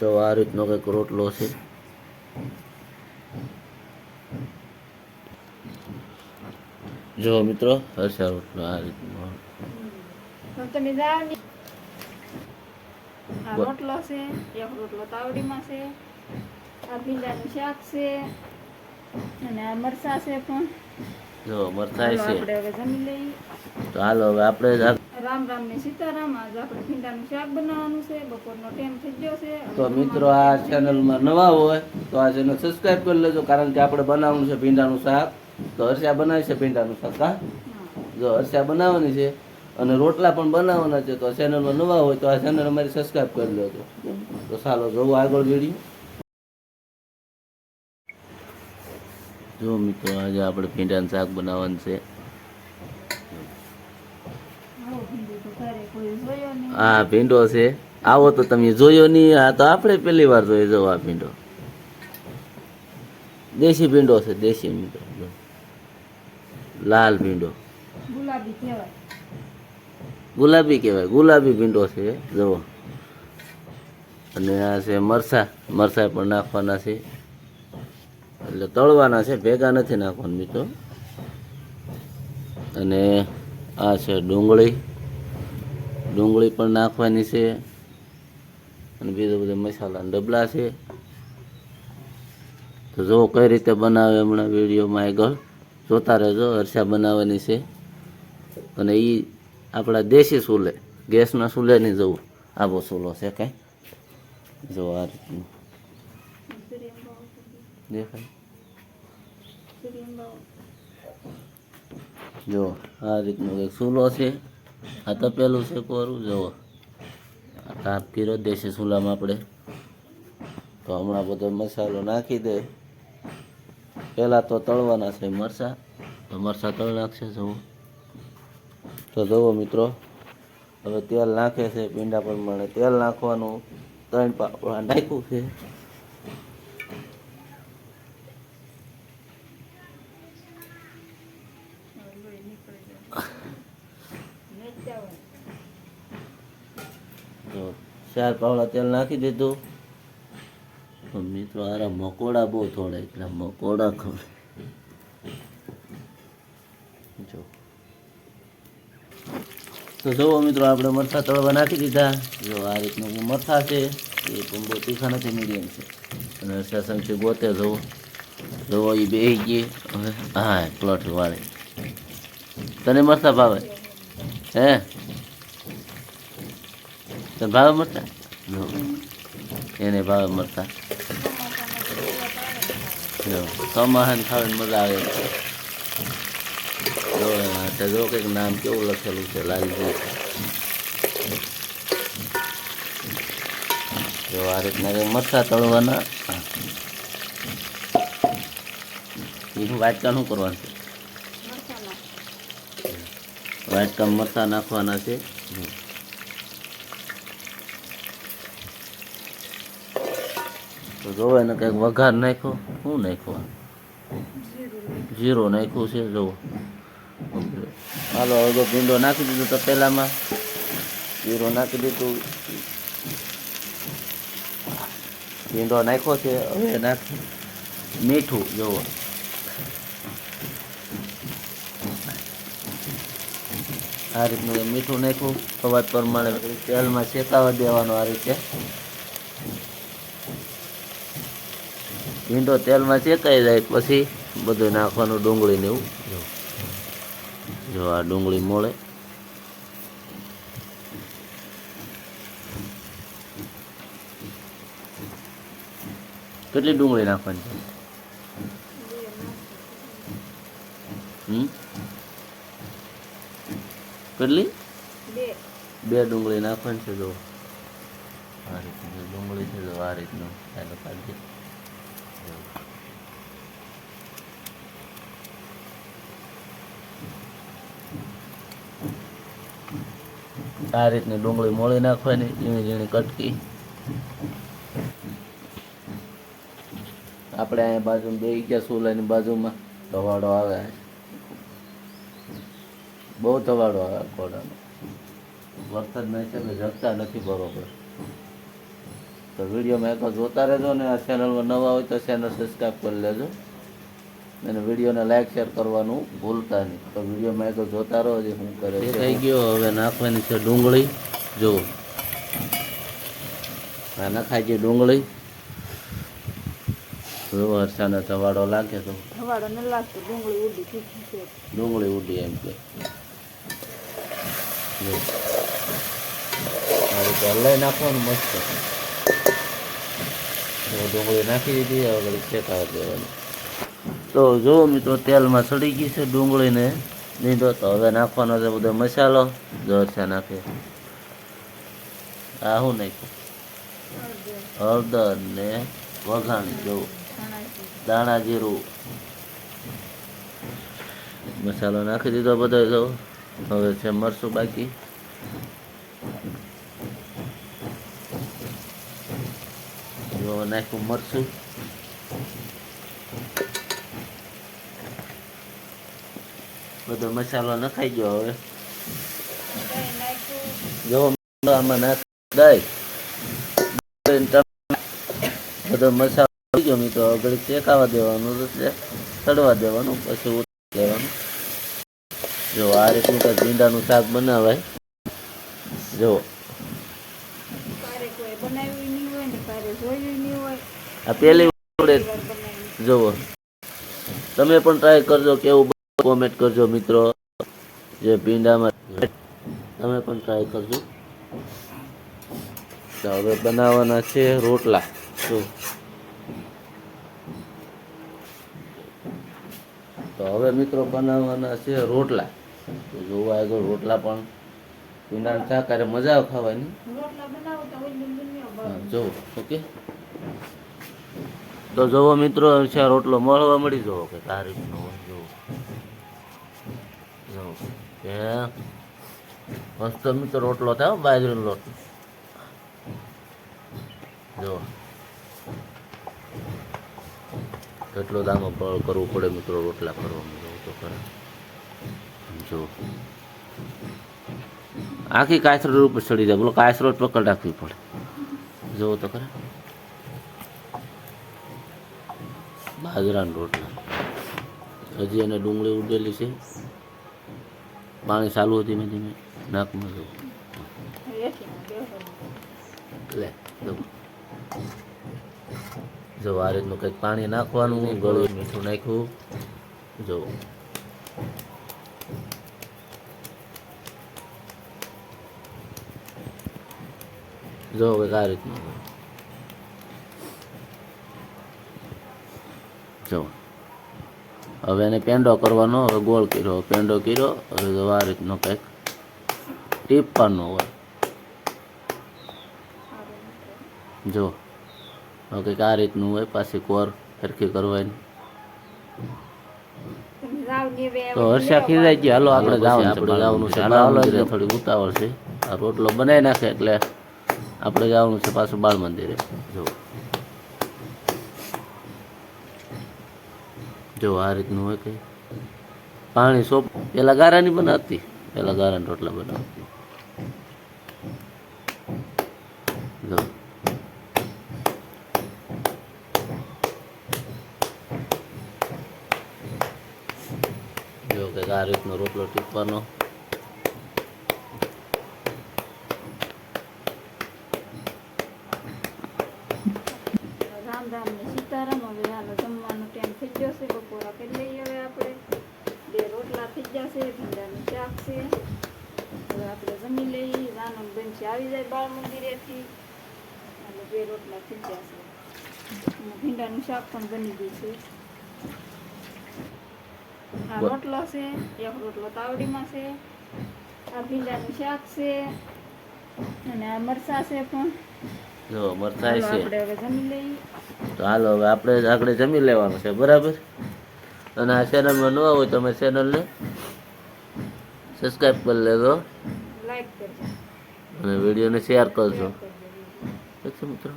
તો આ રીતનો કંઈક રોટલો છે. જો મિત્રો હર્ષા રોટલો આ રીતનો તમે જાઓ ને આ રોટલો છે, એક રોટલો તાવડીમાં છે, આ ભીંડાનું શાક છે અને આ મરચાં છે પણ. જો મરચાં છે. આપણે હવે જમી લઈએ. તો હાલો હવે આપણે રામ રામ ને સીતારામ. આજ આપણે ભીંડાનું શાક બનાવવાનું છે. બપોરનો ટાઈમ થઈ ગયો છે. તો મિત્રો આ ચેનલમાં નવા હોય તો આ ચેનલ સબસ્ક્રાઇબ કરી લેજો, કારણ કે આપણે બનાવવાનું છે ભીંડાનું શાક. તો હર્ષા બનાવી છે ભીંડાનું શાક. હા, જો હર્ષા બનાવવાની છે અને રોટલા પણ બનાવવાના છે. તો ચેનલમાં નવા હોય તો આ ચેનલ અમારી સબસ્ક્રાઇબ કરી લેજો. તો ચાલો જોવું આગળ વિડીયો. જો મિત્રો આજે આપણે ભીંડાનું શાક બનાવવાનું છે. હા ભીંડો છે. આવો તો તમે જોયો નહીં. આ તો આપણે પહેલી વાર જોઈએ. જો આ ભીંડો દેશી ભીંડો છે. દેશી ભીંડો, લાલ ભીંડો, ગુલાબી કહેવાય. ગુલાબી કહેવાય. ગુલાબી ભીંડો છે. જુઓ. અને આ છે મરચાં. મરચાં પણ નાખવાના છે, એટલે તળવાના છે, ભેગા નથી નાખવાના મિત્રો. અને આ છે ડુંગળી. ડુંગળી પણ નાખવાની છે. અને બીજા બધા મસાલાના ડબલા છે. તો જો કઈ રીતે બનાવે હમણાં વિડીયોમાં આગળ જોતા રહેજો. હર્ષા બનાવવાની છે અને એ આપણા દેશી ચૂલે, ગેસના ચૂલે નહીં જવું. આવો ચૂલો છે કાંઈ. જો આ રીતનું દેખાય. જો આ રીતનો કંઈક ચૂલો છે. આ તપેલું છે કોરું. જુઓ આ તાપ કર્યો દેશી ચૂલામાં આપણે. તો હમણાં બધો મસાલો નાખી દે. પહેલાં તો તળવાના છે મરચાં. તો મરચાં તળ નાખશે. જુઓ. તો જુઓ મિત્રો હવે તેલ નાખે છે. ભીંડા પ્રમાણે તેલ નાખવાનું. 3 પાપડા નાખ્યું છે. તો 4 પાવડા તેલ નાખી દીધું. તો મિત્રો આરા મકોડા બહુ થોડા, એટલે મકોડા ખબર. જો તો જુઓ મિત્રો આપણે મરચાં તળવા નાખી દીધા. જો આ રીતનું મરચાં છે. એ પણ બહુ તીખા નથી, મીડિયમ છે. અને સેસમથી ગોતે જુઓ. જુઓ એ બેસી ગઈ. હા પ્લોટ વાળી. તને મરચાં ભાવે? હે તને ભાવે મરચાં? જો એને ભાવે મરચાં. જો ચોમાસાને ખાવાની મજા આવે. જો કંઈક નામ કેવું લખેલું છે, લાલજી. જો આ રીતના કંઈક મરચાં તળવાના. એ વાટકા શું કરવાનું છે? વાટકા મરચાં નાખવાના છે. તો જોવો એને કંઈક વઘાર નાખ્યો. શું નાખ્યું? જીરો નાખ્યું છે. જુઓ. હાલો હવે ભીંડો નાખી દીધો તો પહેલામાં. જીરો નાખી દીધું. ભીંડો નાખ્યો છે. હવે નાખી મીઠું. જુઓ આ રીતનું મીઠું નાખ્યું. સ્વાદ પ્રમાણે તેલમાં શેકાવા દેવાનો. આ રીતે ભીંડો તેલમાં શેકાઈ જાય પછી બધું નાખવાનું. ડુંગળીને એવું. જો આ ડુંગળી મોળે. કેટલી ડુંગળી નાખવાની છે? કેટલી? 2 ડુંગળી નાખવાની છે. જો આ રીતનું ડુંગળી છે. જો આ રીતનું કાઢી. આ રીતની ડુંગળી મોળી નાખવાની, ઝીણી ઝીણી કટકી. આપણે અહીંયા બાજુમાં બે ગયા ચૂલાની બાજુમાં ધવાડો આવે. બહુ ધવાડો આવે ઘોડાનો. વરસાદના હિસાબે જગતા નથી બરોબર. તો વિડીયોમાં એક જોતા રહેજો ને આ ચેનલમાં નવા હોય તો ચેનલ સબસ્ક્રાઈબ કરી લેજો અને વિડીયોને લાઈક શેર કરવાનું ભૂલતા નહીં. તો વિડીયોમાં એક જોતા રહો જે હું કરે છે. થઈ ગયો, હવે નાખવાની છે ડુંગળી. જો આ નખાય છે ડુંગળી. જો હરસાને ચવાડો લાગે તો હવાડો ન લાગતો, ડુંગળી ઉડી તીખી છે. ડુંગળી ઉડી એમ કે જો આ રીતે હલાઈ નાખવાનું મસ્ત. ડુંગળી નાખી દીધી, હવે ઘડી શેકાવા દેવાની. તો જો મિત્રો તેલમાં સડી ગઈ છે ડુંગળીને લીધો. તો હવે નાખવાનો છે બધો મસાલો. જો હરસા નાખે આ શું નાખ્યું? હળદર ને વઘાણી. જો દાણા જીરું મસાલો નાખી દીધો બધો. જો હવે છે મરચું બાકી. જો નાખ્યું મરચું. બધો મસાલો નખાઈ ગયો. હવે જો આમાં નાખ દહીં, બધો મસાલો થઈ ગયો મિત્રો. ઘડી શેકાવા દેવાનું, તળવા દેવાનું, પછી ઉતારી લેવાનું. જો આ રીતનું કંઈક ભીંડાનું શાક બનાવાય. જો આ પહેલી જુઓ, તમે પણ ટ્રાય કરજો. કેવું કોમેન્ટ કરજો મિત્રો. જે ભીંડામાં તમે પણ ટ્રાય કરજો. તો હવે બનાવવાના છે રોટલા. તો હવે મિત્રો બનાવવાના છે રોટલા. તો જોવા આગળ રોટલા પણ ભીંડાનું શાક અરે મજા આવે ખાવાની. જો ઓકે. તો જોવો મિત્રો છે રોટલો મળવા મળી. જોવો કે આ રીતનો હોય. જોવો કે મસ્ત મિત્રો રોટલો થાય, બાજરીનો લોટ. જો એટલો દામો કરવું પડે મિત્રો રોટલા કરવામાં. જોવું તો ખરા. જો આખી કાચરોટ ઉપર ચડી જાય. બોલો કાચરોટ પકડ રાખવી પડે. જોવો તો ખરા બાજરાના રોટલા. હજી એને ડુંગળી ઉડેલી છે. પાણી ચાલુ ધીમે ધીમે નાકમાં. જો લે જો આ રીતનું કંઈક પાણી નાખવાનું. ગળું મીઠું નાખ્યું. જો જો કંઈક આ રીતનું. જો હવે એને પેંડો કરવાનો. હવે ગોળ કર્યો, પેંડો કર્યો. હવે જો આ રીતનો કંઈક ટીપવાનો હોય. જો હવે કંઈક આ રીતનું હોય. પાછી કોર સરખી કરવાની. તો હર્ષા ખીજાઈ ગયા. હાલો આપણે જવાનું છે. હાલો થોડી ઉતાવળ છે. આ રોટલો બનાવી નાખે એટલે આપણે જવાનું છે પાછું બાળ મંદિરે. જો જો આ રીતનું હોય. કંઈ પાણી સોપ પેલા ગારાની બનાવતી. પેલા ગારાના રોટલા બનાવતી. જો જો કંઈક આ રીતનો રોટલો ટીપવાનો. રામ રામ ને સીતારામ. હવે હાલો જમવાનો ટાઈમ થઈ ગયો છે. બપોરા કરી લઈએ હવે આપણે. 2 રોટલા થઈ જશે, ભીંડાનું શાક છે. હવે આપણે જમી લઈએ. રાનમ બેન છે આવી જાય બાળ મંદિરેથી. અને 2 રોટલા થઈ જશે. ભીંડાનું શાક પણ બની ગયું છે. આ રોટલો છે, એક રોટલો તાવડીમાં છે. આ ભીંડાનું શાક છે અને આ મરચાં છે પણ. જો મરચાં છે. આપણે હવે જમી લઈએ. તો હાલો હવે આપણે આગળ જમી લેવાનું છે. બરાબર. અને આ ચેનલમાં નવા હોય તો તમે ચેનલને સબસ્ક્રાઈબ કરી લેજો. લાઈક કરજો અને વિડીયોને શેર કરજો. ઠીક છે મિત્રો.